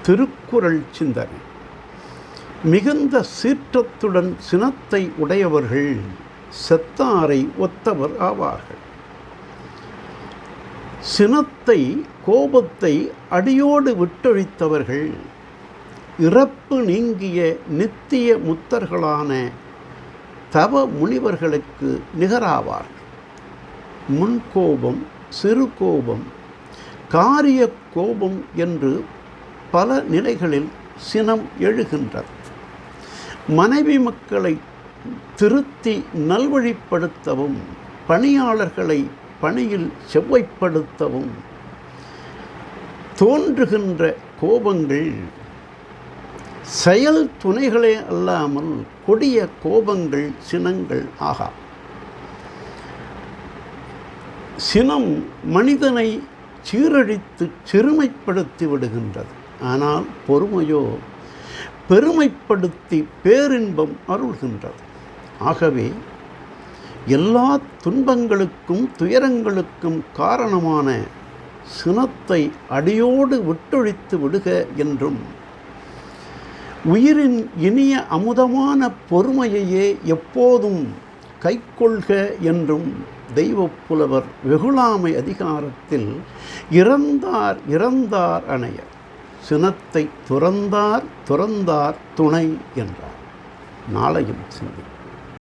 திருக்குறள் சிந்தனை. மிகுந்த சீற்றத்துடன் சினத்தை உடையவர்கள் செத்தாரை ஒத்தவர் ஆவார்கள். சினத்தை, கோபத்தை அடியோடு விட்டொழித்தவர்கள் இறப்பு நீங்கிய நித்திய முத்தர்களான தவ முனிவர்களுக்கு நிகராவார்கள். முன்கோபம், சிறு கோபம், காரிய கோபம் என்று பல நிலைகளில் சினம் எழுகின்றது. மனைவி மக்களை திருத்தி நல்வழிப்படுத்தவும், பணியாளர்களை பணியில் செவ்வைப்படுத்தவும் தோன்றுகின்ற கோபங்கள் செயல் துணைகளே அல்லாமல் கொடிய கோபங்கள், சினங்கள் ஆகா. சினம் மனிதனை சீரழித்து சிறுமைப்படுத்தி விடுகின்றது. ஆனால் பொறுமையோ பெருமைப்படுத்தி பேரின்பம் அருள்கின்றது. ஆகவே எல்லா துன்பங்களுக்கும் துயரங்களுக்கும் காரணமான சினத்தை அடியோடு விட்டொழித்து விடுக என்றும், உயிரின் இனிய அமுதமான பொறுமையையே எப்போதும் கைக்கொள்க என்றும் தெய்வப் புலவர் வெகுளாமை அதிகாரத்தில் இறந்தார் இறந்தார் அணையர், சினத்தை துறந்தார் துறந்தார் துணை என்றார். நாளையும் சிந்தி.